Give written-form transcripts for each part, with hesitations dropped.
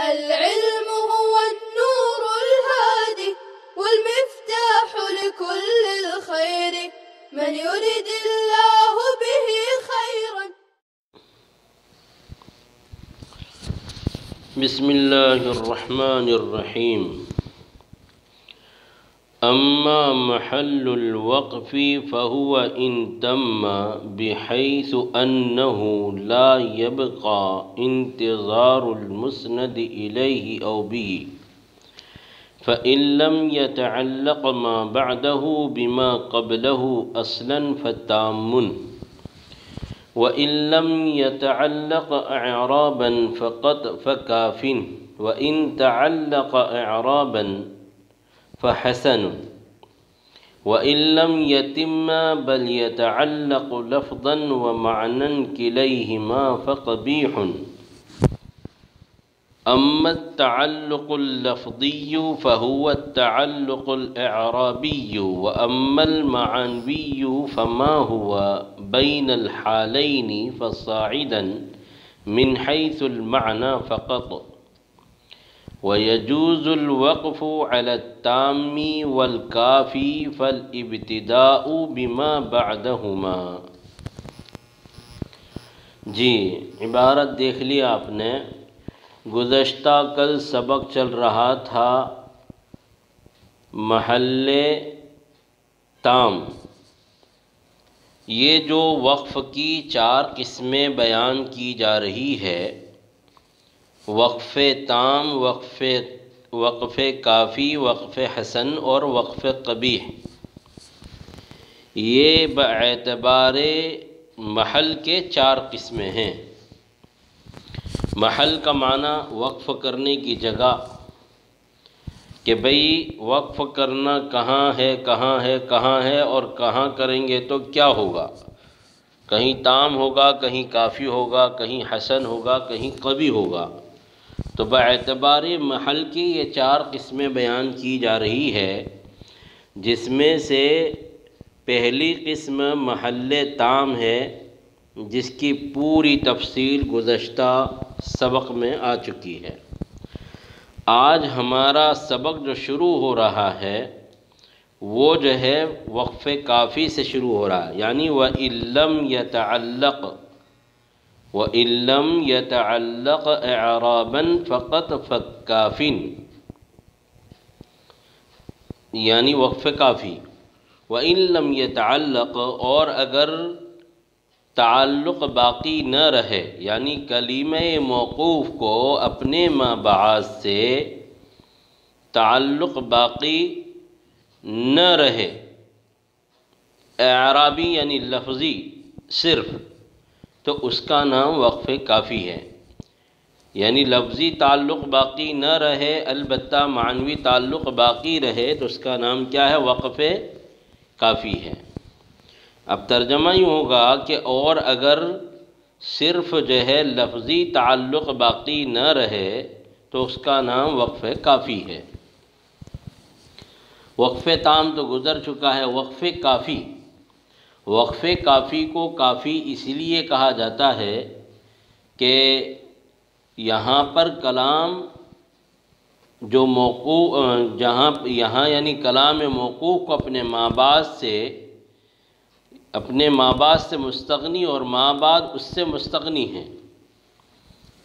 العلم هو النور الهادي والمفتاح لكل الخير من يرد الله به خيرا. بسم الله الرحمن الرحيم. أما محل الوقف فهو إن تم بحيث أنه لا يبقى انتظار المسند إليه أو به، فإن لم يتعلق ما بعده بما قبله أصلا فتام، وإن لم يتعلق إعرابا فقط فكاف، وإن تعلق إعرابا فحسن، وإن لم يتم بل يتعلق لفظا ومعنى كليهما فقبيح. أما التعلق اللفظي فهو التعلق الإعرابي، وأما المعنوي فما هو بين الحالين فصاعدا من حيث المعنى فقط. ويجوز الوقف على التام والكافي فالابتداء بما بعدهما. جی عبارت دیکھ لی آپ نے. گزشتہ کل سبق چل رہا تھا محل تام. یہ جو وقف کی 4 قسمیں بیان کی جا رہی ہے، وقف تام، وقف کافی، وقف حسن اور وقف قبیح، یہ باعتبار محل کے 4 قسمیں ہیں. محل کا معنی وقف کرنے کی جگہ، کہ بھئی وقف کرنا کہاں ہے کہاں ہے کہاں ہے اور کہاں کریں گے تو کیا ہوگا. کہیں تام ہوگا، کہیں کافی ہوگا، کہیں حسن ہوگا، کہیں قبیح ہوگا. تو باعتبار محل کی یہ 4 قسمیں بیان کی جا رہی ہے، جس میں سے پہلی قسم محل تام ہے، جس کی پوری تفصیل گزشتہ سبق میں آ چکی ہے. آج ہمارا سبق جو شروع ہو رہا ہے وہ جو ہے وقف کافی سے شروع ہو رہا ہے، یعنی وَإِن لَّمْ يَتَعَلَّقْ إِعْرَابًا فَقَطْ فَكَّافٍ، یعنی وقف کافی. وَإِن لَّمْ يَتَعَلَّقْ، اور اگر تعلق باقی نہ رہے، یعنی کلمہ موقوف کو اپنے ما بعد سے تعلق باقی نہ رہے، اعرابی یعنی لفظی صرف، تو اس کا نام وقف کافی ہے. یعنی لفظی تعلق باقی نہ رہے البتہ معنوی تعلق باقی رہے تو اس کا نام کیا ہے؟ وقف کافی ہے. اب ترجمہ یوں ہوگا کہ اور اگر صرف جو ہے لفظی تعلق باقی نہ رہے تو اس کا نام وقف کافی ہے. وقف تام تو گزر چکا ہے. وقف کافی، وقف کافی کو کافی اس لیے کہا جاتا ہے کہ یہاں پر کلام جو موقوف، یہاں یعنی کلام موقوف کو اپنے ما بعد سے مستغنی اور ما بعد اس سے مستغنی ہیں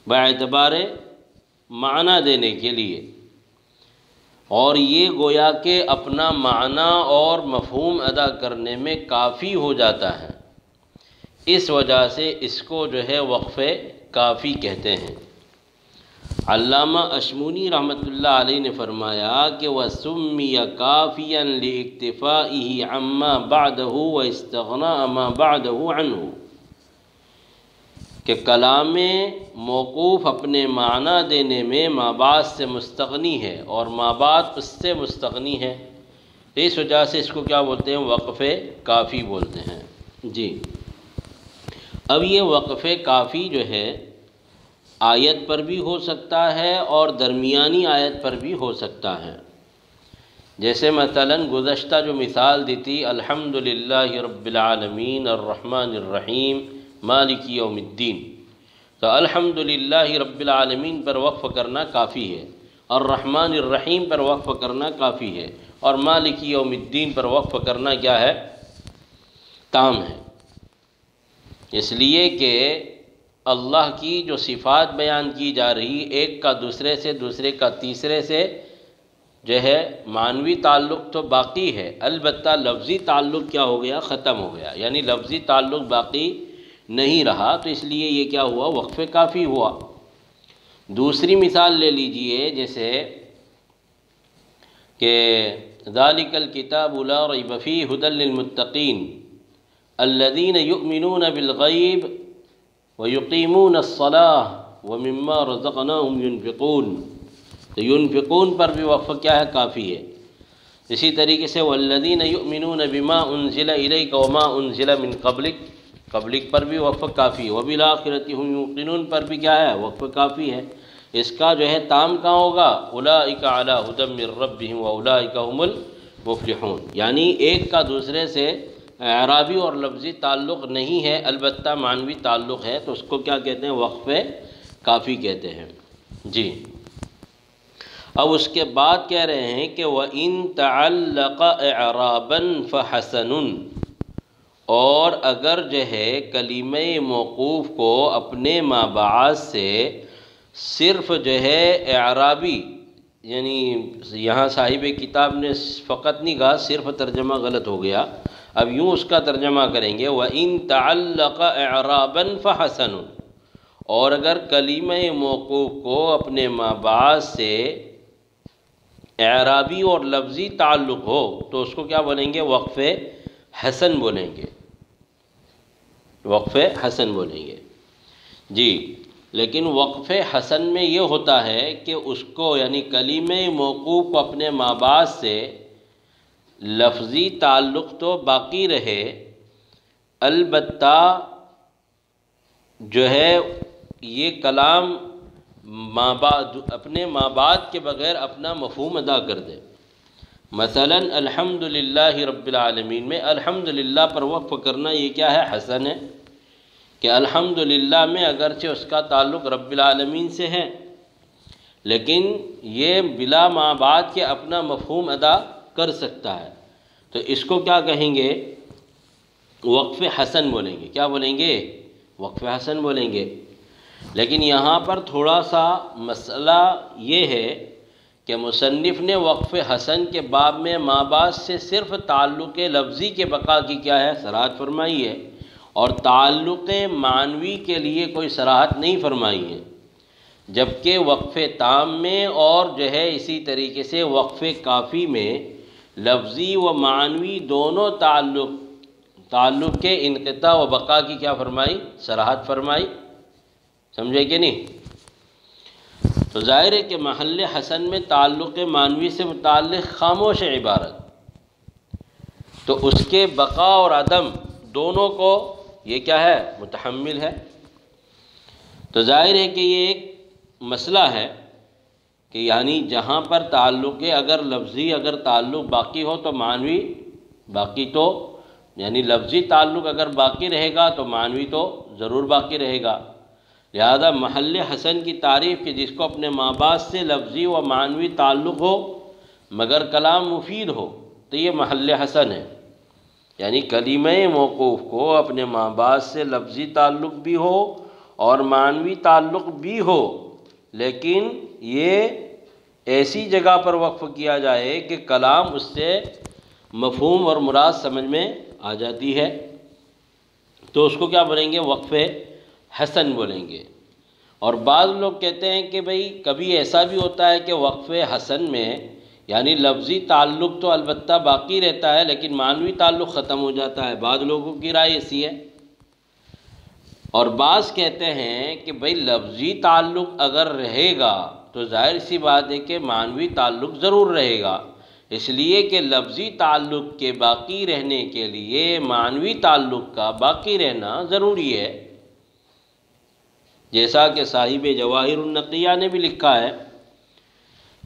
باعتبار معنی دینے کے لیے، اور یہ گویا کہ اپنا معنی اور مفہوم ادا کرنے میں کافی ہو جاتا ہے. اس وجہ سے اس کو جو ہے وقف کافی کہتے ہیں. علامہ اشمونی رحمۃ اللہ علیہ نے فرمایا کہ وَسُمِّيَ كَافِيًا لِاكْتِفَائِهِ عَمَّا بَعْدَهُ وَاسْتِغْنَاءَ مَا بَعْدَهُ عَنْهُ، کہ کلام موقوف اپنے معنی دینے میں ما بعد سے مستغنی ہے اور ما بعد اس سے مستغنی ہے. اس وجہ سے اس کو کیا بولتے ہیں؟ وقف کافی بولتے ہیں. جی اب یہ وقف کافی جو ہے آیت پر بھی ہو سکتا ہے اور درمیانی آیت پر بھی ہو سکتا ہے. جیسے مثلا گزشتہ جو مثال دی تھی الحمدللہ رب العالمین الرحمن الرحیم مالک یوم الدین، تو الحمدللہ رب العالمین پر وقف کرنا کافی ہے، الرحمن الرحیم پر وقف کرنا کافی ہے، اور مالک یوم الدین پر وقف کرنا کیا ہے؟ تام ہے۔ اس لیے کہ اللہ کی جو صفات بیان کی جا رہی، ایک کا دوسرے سے، دوسرے کا تیسرے سے جو ہے معنوی تعلق تو باقی ہے، البتہ لفظی تعلق کیا ہو گیا؟ ختم ہو گیا، یعنی لفظی تعلق باقی نہیں رہا، تو اس لیے یہ کیا ہوا؟ وقف کافی ہوا۔ دوسری مثال لے لیجئے، جیسے کہ ذالک الکتاب لا ریب فیہ ھدی للمتقین الذین یؤمنون بالغیب ویقیمون الصلاة ومما رزقناہم ینفقون، تو ینفقون پر بھی وقف کیا ہے؟ کافی ہے۔ اسی طریقے سے والذین یؤمنون بما انزل الیک وما انزل من قبلک پر بھی وقف کافی ہے، وبالآخرۃ ھم یوقنون پر بھی کیا ہے؟ وقف کافی ہے۔ اس کا جو ہے تام کہاں ہوگا؟ اولئک علی ھدی من ربہم واولئک ھم المفلحون، یعنی ایک کا دوسرے سے اعرابی اور لفظی تعلق نہیں ہے، البتہ معنوی تعلق ہے، تو اس کو کیا کہتے ہیں؟ وقف کافی کہتے ہیں۔ جی، اب اس کے بعد کہہ رہے ہیں کہ وَإِن تَعَلَّقَ إِعْرَابًا فَحَسَنٌ، اور اگر جو ہے کلمہ موقوف کو اپنے ما بعد سے صرف جو ہے اعرابی، یعنی یہاں صاحب کتاب نے فقط نہیں کہا، صرف ترجمہ غلط ہو گیا، اب یوں اس کا ترجمہ کریں گے وَإِن تَعَلَّقَ إِعْرَابًا فَحَسَنٌ، اور اگر کلمہ موقوف کو اپنے ما بعد سے اعرابی اور لفظی تعلق ہو تو اس کو کیا بولیں گے؟ وقف حسن بولیں گے، وقف حسن بولیں گے۔ جی، لیکن وقف حسن میں یہ ہوتا ہے کہ اس کو یعنی کلمہ موقوف کو اپنے ما بعد سے لفظی تعلق تو باقی رہے، البتہ جو ہے یہ کلام اپنے ما بعد کے بغیر اپنا مفہوم ادا کر دے۔ مثلا الحمدللہ رب العالمین میں الحمدللہ پر وقف کرنا یہ کیا ہے؟ حسن ہے، کہ الحمدللہ میں اگرچہ اس کا تعلق رب العالمین سے ہے، لیکن یہ بلا ما بعد کے اپنا مفہوم ادا کر سکتا ہے، تو اس کو کیا کہیں گے؟ وقف حسن بولیں گے۔ کیا بولیں گے؟ وقف حسن بولیں گے۔ لیکن یہاں پر تھوڑا سا مسئلہ یہ ہے کہ مصنف نے وقف حسن کے باب میں ما بعد سے صرف تعلق لفظی کے بقا کی کیا ہے؟ صراحت فرمائی ہے، اور تعلق معنوی کے لیے کوئی صراحت نہیں فرمائی ہے، جبکہ وقف تام میں اور جو ہے اسی طریقے سے وقف کافی میں لفظی و معنوی دونوں تعلق کے انقطاع و بقا کی کیا فرمائی؟ صراحت فرمائی۔ سمجھے کہ نہیں؟ تو ظاہر ہے کہ محل حسن میں تعلق معنوی سے متعلق خاموش عبارت، تو اس کے بقا اور عدم دونوں کو یہ کیا ہے؟ متحمل ہے۔ تو ظاہر ہے کہ یہ ایک مسئلہ ہے کہ یعنی جہاں پر تعلق اگر لفظی اگر تعلق باقی ہو تو معنوی باقی، تو یعنی لفظی تعلق اگر باقی رہے گا تو معنوی تو ضرور باقی رہے گا، لہذا محل حسن کی تعریف کہ جس کو اپنے ما بعد سے لفظی و معنوی تعلق ہو مگر کلام مفید ہو تو یہ محل حسن ہے، یعنی کلمہ موقوف کو اپنے ما بعد سے لفظی تعلق بھی ہو اور معنوی تعلق بھی ہو، لیکن یہ ایسی جگہ پر وقف کیا جائے کہ کلام اس سے مفہوم اور مراد سمجھ میں آ جاتی ہے، تو اس کو کیا بولیں گے؟ وقف حسن بولیں گے۔ اور بعض لوگ کہتے ہیں کہ بھئی کبھی ایسا بھی ہوتا ہے کہ وقف حسن میں یعنی لفظی تعلق تو البتہ باقی رہتا ہے لیکن معنوی تعلق ختم ہو جاتا ہے، بعض لوگوں کی رائے ایسی ہے۔ اور بعض کہتے ہیں کہ بھئی لفظی تعلق اگر رہے گا تو ظاہر سی بات ہے کہ معنوی تعلق ضرور رہے گا، اس لیے کہ لفظی تعلق کے باقی رہنے کے لیے معنوی تعلق کا باقی رہنا ضروری ہے، جیسا کہ صاحب جواہر النقیہ نے بھی لکھا ہے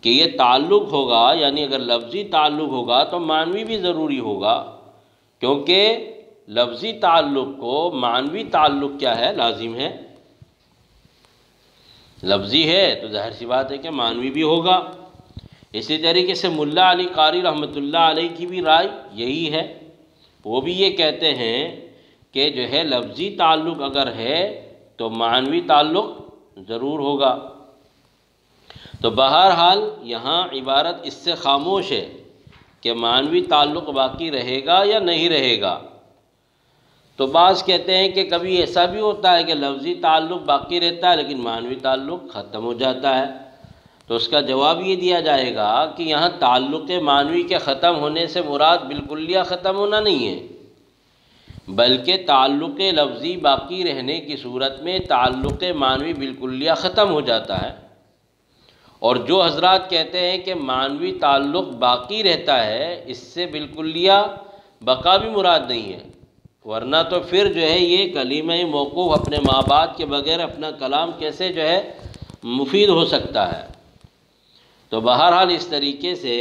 کہ یہ تعلق ہوگا، یعنی اگر لفظی تعلق ہوگا تو معنوی بھی ضروری ہوگا، کیونکہ لفظی تعلق کو معنوی تعلق کیا ہے؟ لازم ہے۔ لفظی ہے تو ظاہر سی بات ہے کہ معنوی بھی ہوگا۔ اسی طریقے سے ملا علی قاری رحمۃ اللہ علیہ کی بھی رائے یہی ہے، وہ بھی یہ کہتے ہیں کہ جو ہے لفظی تعلق اگر ہے تو معنوی تعلق ضرور ہوگا۔ تو بہرحال یہاں عبارت اس سے خاموش ہے کہ معنوی تعلق باقی رہے گا یا نہیں رہے گا۔ تو بعض کہتے ہیں کہ کبھی ایسا بھی ہوتا ہے کہ لفظی تعلق باقی رہتا ہے لیکن معنوی تعلق ختم ہو جاتا ہے۔ تو اس کا جواب یہ دیا جائے گا کہ یہاں تعلق معنوی کے ختم ہونے سے مراد بالکلیہ ختم ہونا نہیں ہے، بلکہ تعلق لفظی باقی رہنے کی صورت میں تعلق معنوی بالکلیہ ختم ہو جاتا ہے۔ اور جو حضرات کہتے ہیں کہ معنوی تعلق باقی رہتا ہے، اس سے بالکلیہ بقا بھی مراد نہیں ہے، ورنہ تو پھر جو ہے یہ کلمہ موقوف اپنے ماں باپ کے بغیر اپنا کلام کیسے جو ہے مفید ہو سکتا ہے۔ تو بہرحال اس طریقے سے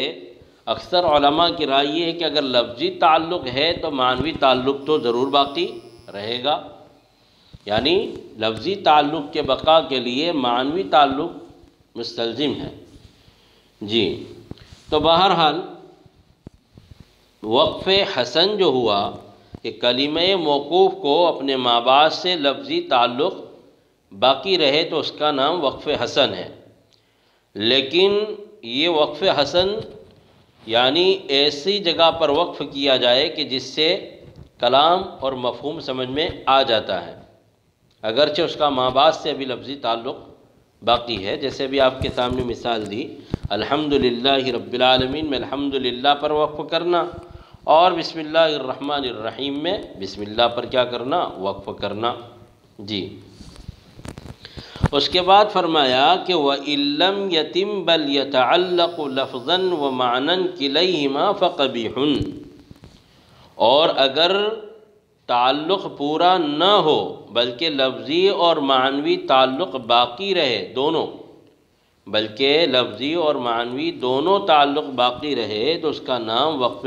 اکثر علماء کی رائے یہ ہے کہ اگر لفظی تعلق ہے تو معنوی تعلق تو ضرور باقی رہے گا، یعنی لفظی تعلق کے بقا کے لیے معنوی تعلق مستلزم ہے۔ جی، تو بہرحال وقف حسن جو ہوا کہ کلمہ موقوف کو اپنے ماں باپ سے لفظی تعلق باقی رہے تو اس کا نام وقف حسن ہے۔ لیکن یہ وقف حسن یعنی ایسی جگہ پر وقف کیا جائے کہ جس سے کلام اور مفہوم سمجھ میں آ جاتا ہے، اگرچہ اس کا ماں باپ سے ابھی لفظی تعلق باقی ہے۔ جیسے بھی آپ کے سامنے مثال دی، الحمدللہ رب العالمین میں الحمدللہ پر وقف کرنا، اور بسم اللہ الرحمن الرحیم میں بسم اللہ پر کیا کرنا؟ وقف کرنا۔ جی، اس کے بعد فرمایا کہ وَإِن لَّمْ يَتِمْ بَلْ يَتَعَلَّقُ لَفْظًا وَمَعْنًا كِلَيْهِمَا فَقَبِيحٌ، اور اگر تعلق پورا نہ ہو بلکہ لفظی اور معنوی تعلق باقی رہے، دونوں، بلکہ لفظی اور معنوی دونوں تعلق باقی رہے تو اس کا نام وقف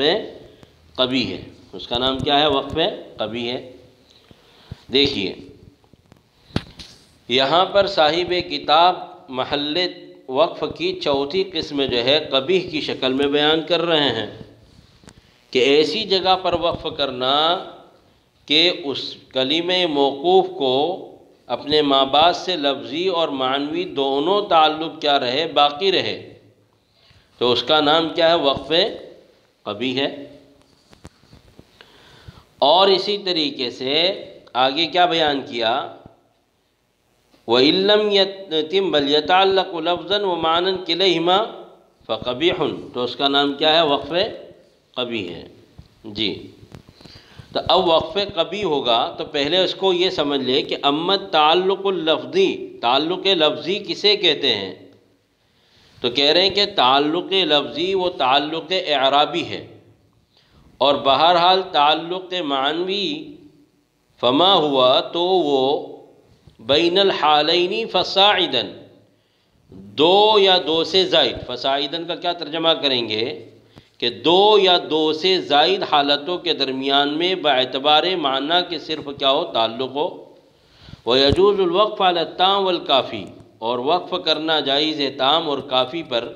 قبیح ہے۔ اس کا نام کیا ہے؟ وقف قبیح ہے۔ دیکھیے یہاں پر صاحب کتاب محل وقف کی چوتھی قسم جو ہے قبیح کی شکل میں بیان کر رہے ہیں کہ ایسی جگہ پر وقف کرنا کہ اس کلمہ موقوف کو اپنے ماں باپ سے لفظی اور معنوی دونوں تعلق کیا رہے؟ باقی رہے، تو اس کا نام کیا ہے؟ وقف قبیح ہے۔ اور اسی طریقے سے آگے کیا بیان کیا؟ وَإِن لَّمْ يَتِمْ بَلْ يَتَعَلَّقُ لَفْظًا وَمَعْنًا كِلَيْهِمَا فَقَبِيحٌ، تو اس کا نام کیا ہے؟ وقف قبیح ہے۔ جی، تو اب وقف قبیح ہوگا تو پہلے اس کو یہ سمجھ لے کہ امت تعلق اللفظی، تعلق لفظی کسے کہتے ہیں؟ تو کہہ رہے ہیں کہ تعلق لفظی وہ تعلق اعرابی ہے، اور بہرحال تعلق معنوی فما ہوا تو وہ بین الحالین فصاعدن، دو یا دو سے زائد، فصاعدن کا کیا ترجمہ کریں گے کہ دو یا دو سے زائد حالتوں کے درمیان میں باعتبار معنی کے صرف کیا ہو؟ تعلق ہو۔ وَيَجُوزُ الْوَقْفُ عَلَى التَّامِ وَالْكَافِي، اور وقف کرنا جائز ہے تام اور کافی پر،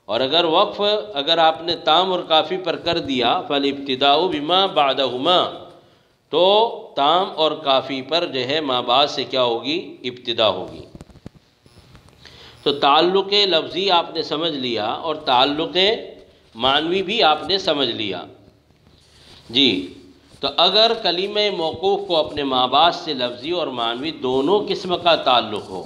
اور اگر وقف اگر آپ نے تام اور کافی پر کر دیا فَالْإِبْتِدَاءُ بِمَا بَعْدَهُمَا، تو تام اور کافی پر جو ہے ماں باپ سے کیا ہوگی؟ ابتدا ہوگی۔ تو تعلق لفظی آپ نے سمجھ لیا اور تعلق معنوی بھی آپ نے سمجھ لیا۔ جی، تو اگر کلمہ موقوف کو اپنے ماں باپ سے لفظی اور معنوی دونوں قسم کا تعلق ہو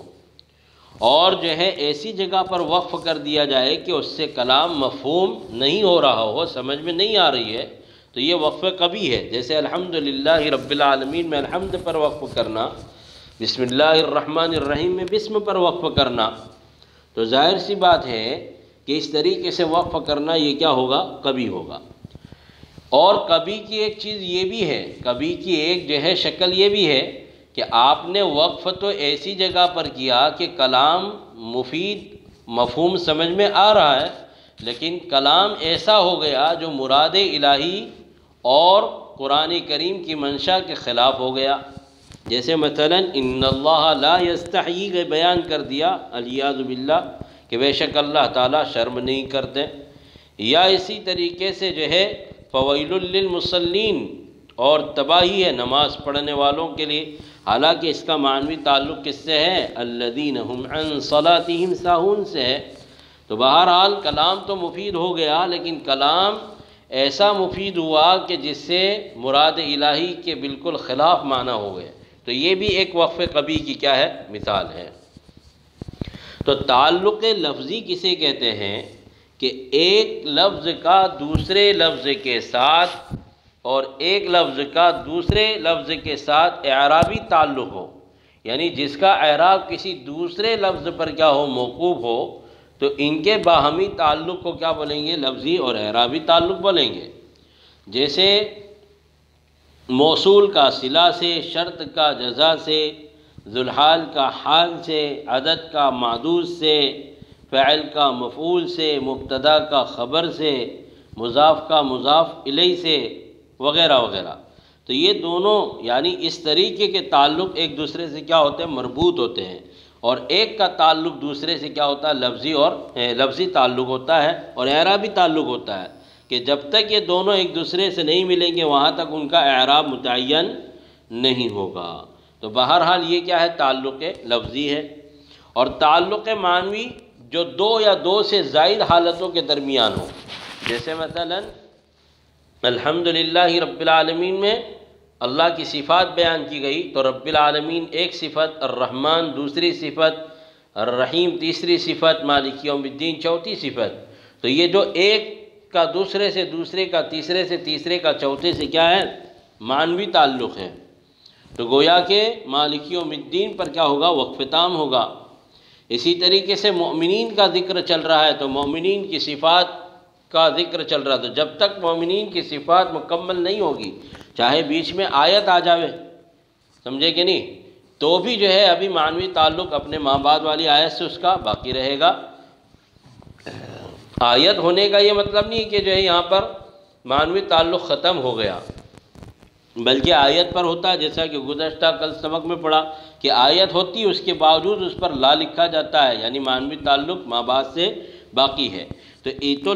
اور جو ہے ایسی جگہ پر وقف کر دیا جائے کہ اس سے کلام مفہوم نہیں ہو رہا ہو، سمجھ میں نہیں آ رہی ہے، تو یہ وقف قبیح ہے۔ جیسے الحمدللہ رب العالمین میں الحمد پر وقف کرنا، بسم اللہ الرحمن الرحیم میں بسم پر وقف کرنا، تو ظاہر سی بات ہے کہ اس طریقے سے وقف کرنا یہ کیا ہوگا؟ قبیح ہوگا۔ اور قبیح کی ایک چیز یہ بھی ہے، قبیح کی ایک جو ہے شکل یہ بھی ہے کہ آپ نے وقف تو ایسی جگہ پر کیا کہ کلام مفید مفہوم سمجھ میں آ رہا ہے، لیکن کلام ایسا ہو گیا جو مراد الہی اور قرآن کریم کی منشا کے خلاف ہو گیا۔ جیسے مثلا ان اللہ لا یستحیی کا بیان کر دیا الیاذ باللہ کہ بے شک اللہ تعالیٰ شرم نہیں کرتے، یا اسی طریقے سے جو ہے فویل للمصلین، اور تباہی ہے نماز پڑھنے والوں کے لیے، حالانکہ اس کا معنوی تعلق کس سے ہے؟ الذین هم عن صلاتہم ساہون سے ہے۔ تو بہرحال کلام تو مفید ہو گیا، لیکن کلام ایسا مفید ہوا کہ جس سے مراد الہی کے بالکل خلاف معنی ہو گئے، تو یہ بھی ایک وقف قبیح کی کیا ہے؟ مثال ہے۔ تو تعلق لفظی کسے کہتے ہیں؟ کہ ایک لفظ کا دوسرے لفظ کے ساتھ اور ایک لفظ کا دوسرے لفظ کے ساتھ اعرابی تعلق ہو، یعنی جس کا اعراب کسی دوسرے لفظ پر کیا ہو؟ موقوف ہو، تو ان کے باہمی تعلق کو کیا بولیں گے؟ لفظی اور اعرابی تعلق بولیں گے۔ جیسے موصول کا صلہ سے، شرط کا جزا سے، ذوالحال کا حال سے، عدد کا معدود سے، فعل کا مفعول سے، مبتدا کا خبر سے، مضاف کا مضاف الیہ سے، وغیرہ وغیرہ۔ تو یہ دونوں یعنی اس طریقے کے تعلق ایک دوسرے سے کیا ہوتے ہیں؟ مربوط ہوتے ہیں، اور ایک کا تعلق دوسرے سے کیا ہوتا ہے؟ لفظی تعلق ہوتا ہے اور اعرابی تعلق ہوتا ہے، کہ جب تک یہ دونوں ایک دوسرے سے نہیں ملیں گے وہاں تک ان کا اعراب متعین نہیں ہوگا۔ تو بہرحال یہ کیا ہے؟ تعلق لفظی ہے۔ اور تعلق معنوی جو دو یا دو سے زائد حالتوں کے درمیان ہو، جیسے مثلا الحمدللہ رب العالمین میں اللہ کی صفات بیان کی گئی، تو رب العالمین ایک صفت، الرحمن دوسری صفت، الرحیم تیسری صفت، مالک یوم الدین چوتھی صفت۔ تو یہ جو ایک کا دوسرے سے، دوسرے کا تیسرے سے، تیسرے کا چوتھے سے کیا ہے؟ معنوی تعلق ہے۔ تو گویا کہ مالک یوم الدین پر کیا ہوگا؟ وقف تام ہوگا۔ اسی طریقے سے مومنین کا ذکر چل رہا ہے تو مومنین کی صفات کا ذکر چل رہا ہے، تو جب تک مومنین کی صفات مکمل نہیں ہوگی، چاہے بیچ میں آیت آ جاوے، سمجھے کہ نہیں، تو بھی جو ہے ابھی معنوی تعلق اپنے ماں بعد والی آیت سے اس کا باقی رہے گا۔ آیت ہونے کا یہ مطلب نہیں کہ جو ہے یہاں پر معنوی تعلق ختم ہو گیا، بلکہ آیت پر ہوتا ہے، جیسا کہ گزشتہ کل سبق میں پڑھا کہ آیت ہوتی ہے، اس کے باوجود اس پر لا لکھا جاتا ہے، یعنی معنوی تعلق ماں بعد سے باقی ہے۔ تو یہ تو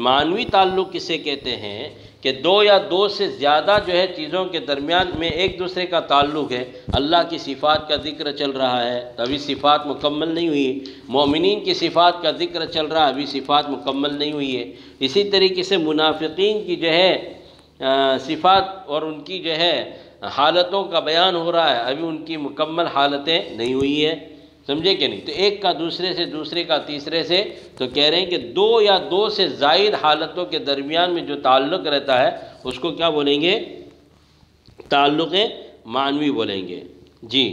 معنوی تعلق کسے کہتے ہیں؟ کہ دو یا دو سے زیادہ جو ہے چیزوں کے درمیان میں ایک دوسرے کا تعلق ہے۔ اللہ کی صفات کا ذکر چل رہا ہے تو ابھی صفات مکمل نہیں ہوئی، مومنین کی صفات کا ذکر چل رہا ہے، ابھی صفات مکمل نہیں ہوئی ہے۔ اسی طریقے سے منافقین کی جو ہے صفات اور ان کی جو ہے حالتوں کا بیان ہو رہا ہے، ابھی ان کی مکمل حالتیں نہیں ہوئی ہیں، سمجھے کہ نہیں؟ تو ایک کا دوسرے سے، دوسرے کا تیسرے سے، تو کہہ رہے ہیں کہ دو یا دو سے زائد حالتوں کے درمیان میں جو تعلق رہتا ہے اس کو کیا بولیں گے؟ تعلق معنوی بولیں گے۔ جی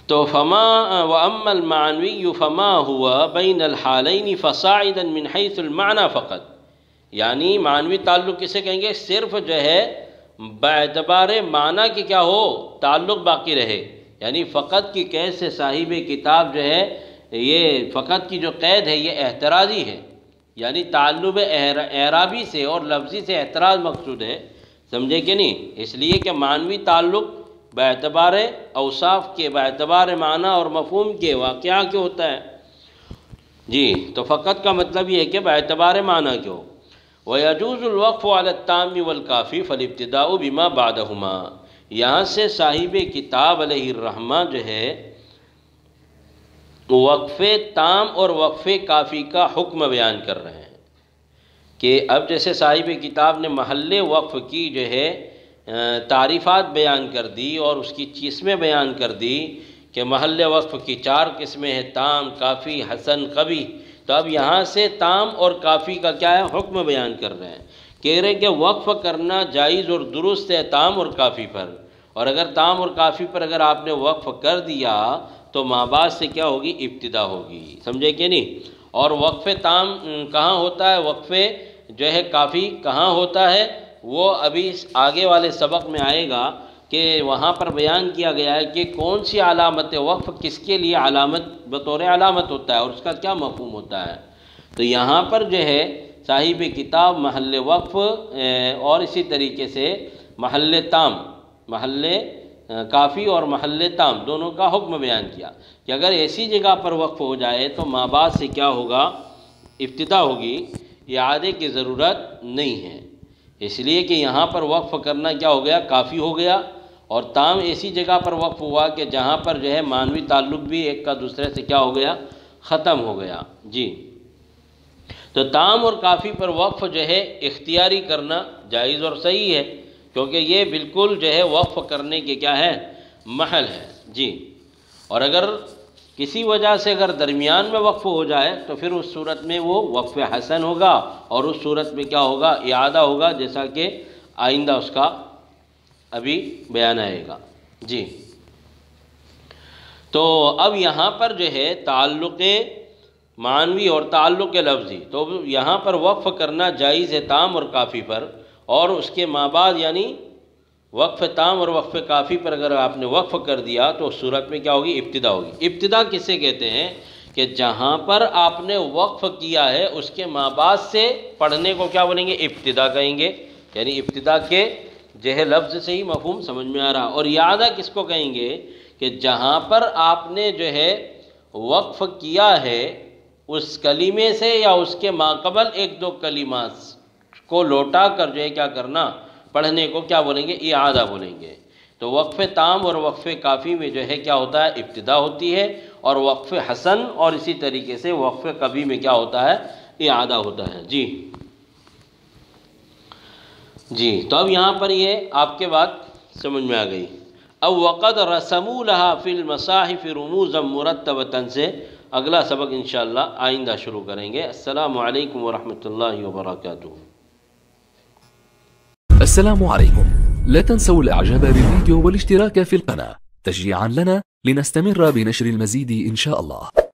تو فما واما المعنوی فما ہوا بین الحالین فصاعدا من حیث المعنی فقط، یعنی معنوی تعلق کسے کہیں گے؟ صرف جو ہے باعتبار معنی کی کیا ہو؟ تعلق باقی رہے، یعنی فقط کی قید سے صاحب کتاب جو ہے، یہ فقط کی جو قید ہے یہ احترازی ہے، یعنی تعلق اعرابی سے اور لفظی سے احتراز مقصود ہے، سمجھے کہ نہیں؟ اس لیے کہ معنوی تعلق باعتبار اوصاف کے، باعتبار معنی اور مفہوم کے، واقعہ کے ہوتا ہے۔ جی تو فقط کا مطلب یہ ہے کہ باعتبار معنی کے ہو۔ وَيَجُوزُ الْوَقْفُ عَلَى التَّامِّ وَالْكَافِي فَالِابْتِدَاءُ بِمَا بَعْدَهُمَا، یہاں سے صاحب کتاب علیہ الرحمہ جو ہے وقف تام اور وقف کافی کا حکم بیان کر رہے ہیں، کہ اب جیسے صاحب کتاب نے محل وقف کی جو ہے تعریفات بیان کر دی اور اس کی قسمیں بیان کر دی کہ محل وقف کی 4 قسمیں ہیں، تام، کافی، حسن، قبیح۔ تو اب یہاں سے تام اور کافی کا کیا ہے؟ حکم بیان کر رہے ہیں، کہہ رہے ہیں کہ وقف کرنا جائز اور درست ہے تام اور کافی پر، اور اگر تام اور کافی پر اگر آپ نے وقف کر دیا تو ماں بعد سے کیا ہوگی؟ ابتدا ہوگی، سمجھے کہ نہیں؟ اور وقف تام کہاں ہوتا ہے، وقف جو ہے کافی کہاں ہوتا ہے، وہ ابھی آگے والے سبق میں آئے گا کہ وہاں پر بیان کیا گیا ہے کہ کون سی علامت وقف کس کے لیے علامت بطور علامت ہوتا ہے اور اس کا کیا مفہوم ہوتا ہے۔ تو یہاں پر جو ہے صاحب کتاب محل وقف اور اسی طریقے سے محل تام محل کافی اور محل تام دونوں کا حکم بیان کیا کہ اگر ایسی جگہ پر وقف ہو جائے تو ما بعد سے کیا ہوگا، ابتدا ہوگی، اعادے کی ضرورت نہیں ہے، اس لیے کہ یہاں پر وقف کرنا کیا ہو گیا، کافی ہو گیا، اور تام ایسی جگہ پر وقف ہوا کہ جہاں پر جو ہے معنوی تعلق بھی ایک کا دوسرے سے کیا ہو گیا، ختم ہو گیا۔ جی، تو تام اور کافی پر وقف جو ہے اختیاری کرنا جائز اور صحیح ہے، کیونکہ یہ بالکل جو ہے وقف کرنے کے کیا ہے، محل ہے۔ جی، اور اگر کسی وجہ سے اگر درمیان میں وقف ہو جائے تو پھر اس صورت میں وہ وقف حسن ہوگا، اور اس صورت میں کیا ہوگا، اعادہ ہوگا، جیسا کہ آئندہ اس کا ابھی بیان آئے گا۔ جی، تو اب یہاں پر جو ہے تعلق معنوی اور تعلق لفظی، تو یہاں پر وقف کرنا جائز ہے تام اور کافی پر، اور اس کے ما بعد یعنی وقف تام اور وقف کافی پر اگر آپ نے وقف کر دیا تو اس صورت میں کیا ہوگی، ابتدا ہوگی۔ ابتدا کسے کہتے ہیں کہ جہاں پر آپ نے وقف کیا ہے اس کے ما بعد سے پڑھنے کو کیا بولیں گے، ابتدا کہیں گے، یعنی ابتدا کے جو ہے لفظ سے ہی مفہوم سمجھ میں آ رہا۔ اور اعادہ کس کو کہیں گے کہ جہاں پر آپ نے جو ہے وقف کیا ہے اس کلمے سے یا اس کے ماقبل ایک دو کلمات کو لوٹا کر جو ہے کیا کرنا، پڑھنے کو کیا بولیں گے، اعادہ بولیں گے۔ تو وقف تام اور وقف کافی میں جو ہے کیا ہوتا ہے، ابتدا ہوتی ہے، اور وقف حسن اور اسی طریقے سے وقف کبھی میں کیا ہوتا ہے، اعادہ ہوتا ہے۔ جی، تو اب یہاں پر یہ آپ کے بات سمجھ میں آ گئی۔ اب وقد رسموا لها فی المصاحف رموزا مرتبۃ سے اگلا سبق انشاءاللہ آئندہ شروع کریں گے۔ السلام علیکم ورحمۃ اللہ وبرکاتہ۔ السلام عليكم، لا تنسوا الاعجاب بالفيديو والاشتراك في القناة تشجيعا لنا لنستمر بنشر المزيد إن شاء الله.